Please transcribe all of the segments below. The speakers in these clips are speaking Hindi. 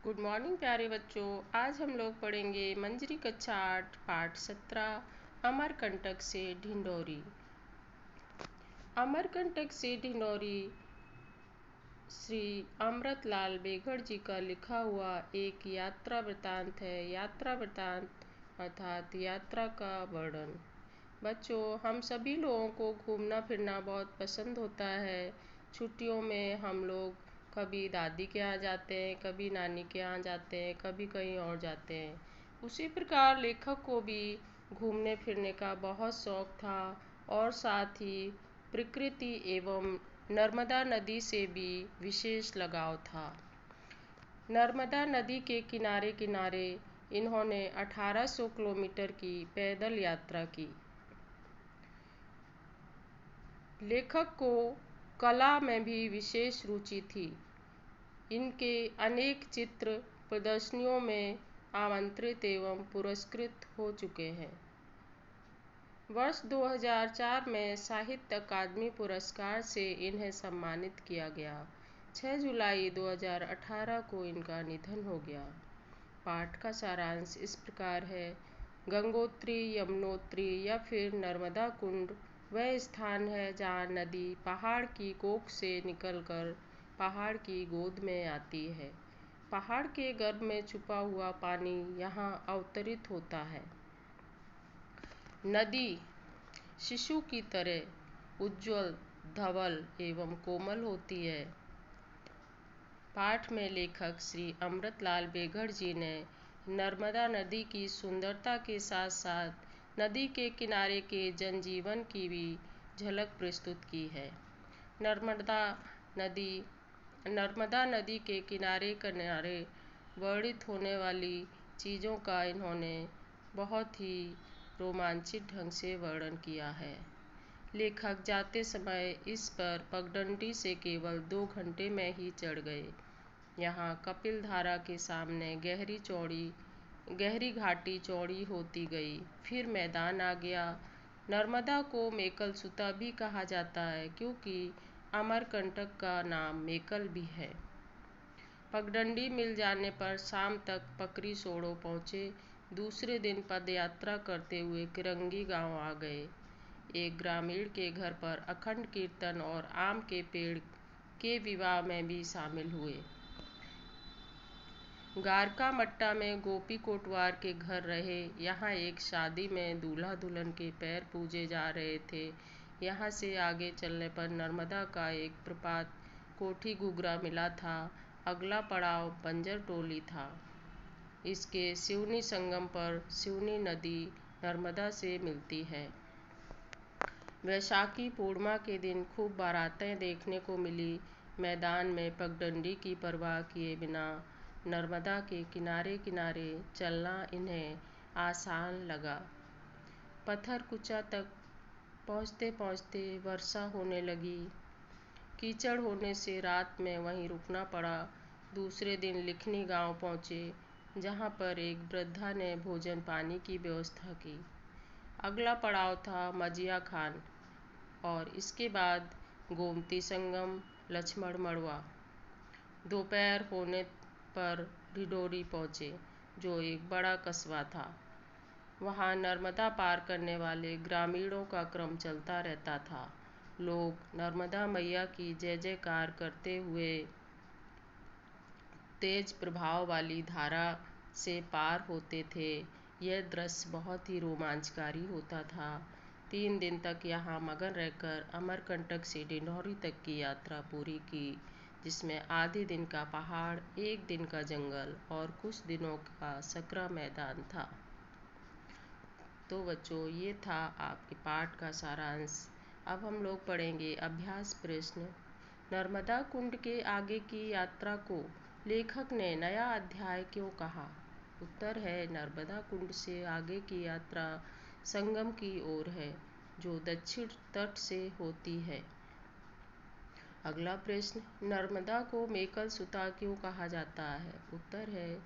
गुड मॉर्निंग प्यारे बच्चों। आज हम लोग पढ़ेंगे मंजरी कक्षा 8 पाठ 17 अमरकंटक से ढिंढोरी। अमरकंटक से ढिंढोरी श्री अमृतलाल बेगड़ जी का लिखा हुआ एक यात्रा वृतांत है। यात्रा वृतांत अर्थात यात्रा का वर्णन। बच्चों, हम सभी लोगों को घूमना फिरना बहुत पसंद होता है। छुट्टियों में हम लोग कभी दादी के यहाँ जाते हैं, कभी नानी के यहाँ जाते हैं, कभी कहीं और जाते हैं। उसी प्रकार लेखक को भी घूमने फिरने का बहुत शौक था और साथ ही प्रकृति एवं नर्मदा नदी से भी विशेष लगाव था। नर्मदा नदी के किनारे किनारे इन्होंने 1800 किलोमीटर की पैदल यात्रा की। लेखक को कला में भी विशेष रुचि थी। इनके अनेक चित्र प्रदर्शनियों में आमंत्रित एवं पुरस्कृत हो चुके हैं। वर्ष 2004 में साहित्य अकादमी पुरस्कार से इन्हें सम्मानित किया गया। 6 जुलाई 2018 को इनका निधन हो गया। पाठ का सारांश इस प्रकार है। गंगोत्री, यमुनोत्री या फिर नर्मदा कुंड वह स्थान है जहाँ नदी पहाड़ की कोख से निकलकर पहाड़ की गोद में आती है। पहाड़ के गर्भ में छुपा हुआ पानी यहाँ अवतरित होता है। नदी शिशु की तरह उज्ज्वल, धवल एवं कोमल होती है। पाठ में लेखक श्री अमृतलाल बेगड़ जी ने नर्मदा नदी की सुंदरता के साथ साथ नदी के किनारे के जनजीवन की भी झलक प्रस्तुत की है। नर्मदा नदी के किनारे किनारे वर्णित होने वाली चीज़ों का इन्होंने बहुत ही रोमांचित ढंग से वर्णन किया है। लेखक जाते समय इस पर पगडंडी से केवल 2 घंटे में ही चढ़ गए। यहाँ कपिल धारा के सामने गहरी घाटी चौड़ी होती गई। फिर मैदान आ गया। नर्मदा को मेकल सुता भी कहा जाता है क्योंकि अमरकंटक का नाम मेकल भी है। पगडंडी मिल जाने पर शाम तक पकरी सोड़ो पहुँचे। दूसरे दिन पदयात्रा करते हुए किरंगी गांव आ गए। एक ग्रामीण के घर पर अखंड कीर्तन और आम के पेड़ के विवाह में भी शामिल हुए। गारका मट्टा में गोपी कोटवार के घर रहे। यहाँ एक शादी में दूल्हा दुल्हन के पैर पूजे जा रहे थे। यहाँ से आगे चलने पर नर्मदा का एक प्रपात कोठी गुगरा मिला था। अगला पड़ाव बंजर टोली था। इसके सिवनी संगम पर सिवनी नदी नर्मदा से मिलती है। वैशाखी पूर्णिमा के दिन खूब बारातें देखने को मिली। मैदान में पगडंडी की परवाह किए बिना नर्मदा के किनारे किनारे चलना इन्हें आसान लगा। पत्थर कुचा तक पहुँचते पहुँचते वर्षा होने लगी। कीचड़ होने से रात में वहीं रुकना पड़ा। दूसरे दिन लिखनी गांव पहुँचे, जहां पर एक वृद्धा ने भोजन पानी की व्यवस्था की। अगला पड़ाव था मजिया खान और इसके बाद गोमती संगम, लक्ष्मण मड़वा। दोपहर होने पर ढिंढोरी पहुँचे, जो एक बड़ा कस्बा था। वहाँ नर्मदा पार करने वाले ग्रामीणों का क्रम चलता रहता था। लोग नर्मदा मैया की जय जयकार करते हुए तेज प्रभाव वाली धारा से पार होते थे। यह दृश्य बहुत ही रोमांचकारी होता था। 3 दिन तक यहाँ मगन रहकर अमरकंटक से ढिंढोरी तक की यात्रा पूरी की, जिसमें आधे दिन का पहाड़, 1 दिन का जंगल और कुछ दिनों का सकरा मैदान था। तो बच्चों, ये था आपके पाठ का सारांश। अब हम लोग पढ़ेंगे अभ्यास प्रश्न। नर्मदा कुंड के आगे की यात्रा को लेखक ने नया अध्याय क्यों कहा? उत्तर है, नर्मदा कुंड से आगे की यात्रा संगम की ओर है, जो दक्षिण तट से होती है। अगला प्रश्न, नर्मदा को मेकल सुता क्यों कहा जाता है? उत्तर है,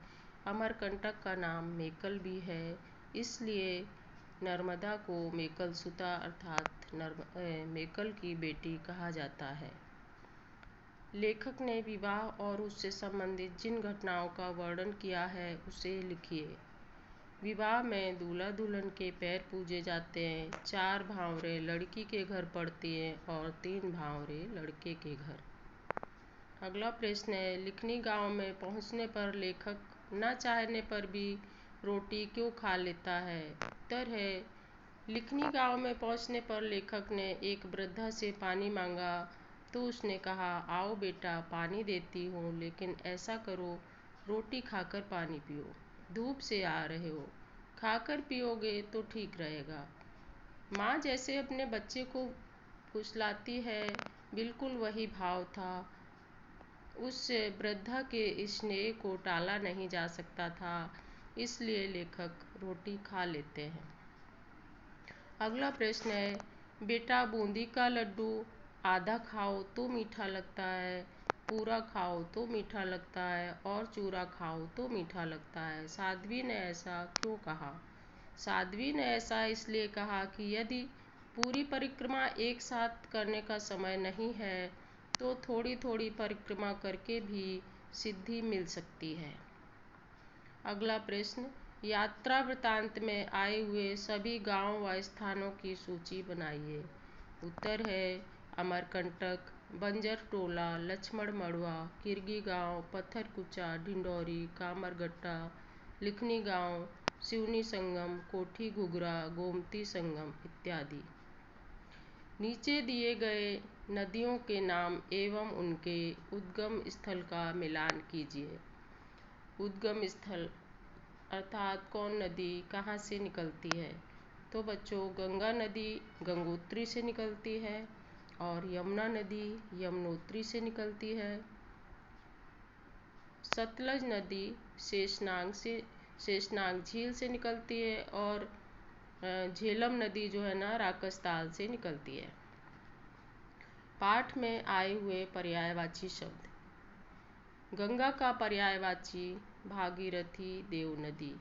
अमरकंटक का नाम मेकल भी है, इसलिए नर्मदा को मेकल सुता अर्थात मेकल की बेटी कहा जाता है। लेखक ने विवाह और उससे संबंधित जिन घटनाओं का वर्णन किया है उसे लिखिए। विवाह में दूल्हा दुल्हन के पैर पूजे जाते हैं, 4 भांवरे लड़की के घर पड़ती हैं और 3 भांवरे लड़के के घर। अगला प्रश्न है, लिखनी गांव में पहुंचने पर लेखक न चाहने पर भी रोटी क्यों खा लेता है? उत्तर है, लिखनी गांव में पहुंचने पर लेखक ने एक वृद्धा से पानी मांगा तो उसने कहा, आओ बेटा पानी देती हूँ, लेकिन ऐसा करो रोटी खाकर पानी पियो। धूप से आ रहे हो, खाकर पियोगे तो ठीक रहेगा। माँ जैसे अपने बच्चे को फुसलाती है, बिल्कुल वही भाव था। उस वृद्धा के स्नेह को टाला नहीं जा सकता था, इसलिए लेखक रोटी खा लेते हैं। अगला प्रश्न है, बेटा बूंदी का लड्डू आधा खाओ तो मीठा लगता है, पूरा खाओ तो मीठा लगता है और चूरा खाओ तो मीठा लगता है। साध्वी ने ऐसा क्यों कहा? साध्वी ने ऐसा इसलिए कहा कि यदि पूरी परिक्रमा एक साथ करने का समय नहीं है तो थोड़ी थोड़ी परिक्रमा करके भी सिद्धि मिल सकती है। अगला प्रश्न, यात्रा वृत्तांत में आए हुए सभी गांव व स्थानों की सूची बनाइए। उत्तर है, अमरकंटक, बंजर टोला, लक्ष्मण मड़वा, किरगी गांव, पत्थरकुचा, ढिंडोरी, कामरगट्टा, लिखनी गांव, सिवनी संगम, कोठी घुघरा, गोमती संगम इत्यादि। नीचे दिए गए नदियों के नाम एवं उनके उद्गम स्थल का मिलान कीजिए। उद्गम स्थल अर्थात कौन नदी कहाँ से निकलती है? तो बच्चों, गंगा नदी गंगोत्री से निकलती है और यमुना नदी यमुनोत्री से निकलती है। सतलज नदी शेषनाग झील से निकलती है और झेलम नदी जो है ना राकसताल से निकलती है। पाठ में आए हुए पर्यायवाची शब्द। गंगा का पर्यायवाची भागीरथी, देव नदी।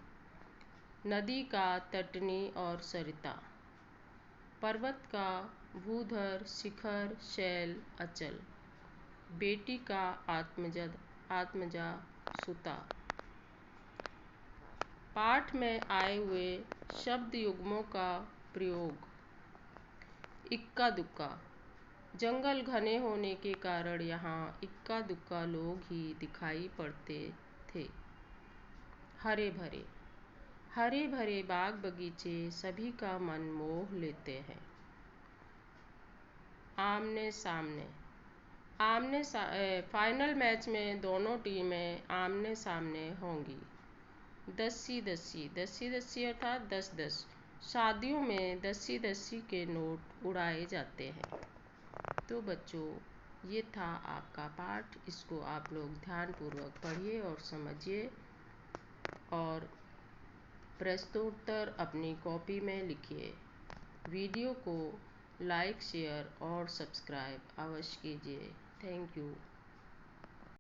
नदी का तटनी और सरिता। पर्वत का भूधर, शिखर, शैल, अचल। बेटी का आत्मजा, सुता। पाठ में आए हुए शब्द युग्मों का प्रयोग। इक्का दुक्का। जंगल घने होने के कारण यहाँ इक्का दुक्का लोग ही दिखाई पड़ते थे। हरे भरे। हरे भरे बाग बगीचे सभी का मन मोह लेते हैं। आमने सामने। फाइनल मैच में दोनों टीमें आमने सामने होंगी। दस्सी दस्सी। दस्सी दस्सी अर्थात 10-10। शादियों में दस्सी दस्सी के नोट उड़ाए जाते हैं। तो बच्चों, ये था आपका पाठ। इसको आप लोग ध्यानपूर्वक पढ़िए और समझिए और प्रश्नोत्तर अपनी कॉपी में लिखिए। वीडियो को लाइक, शेयर और सब्सक्राइब अवश्य कीजिए। Thank you.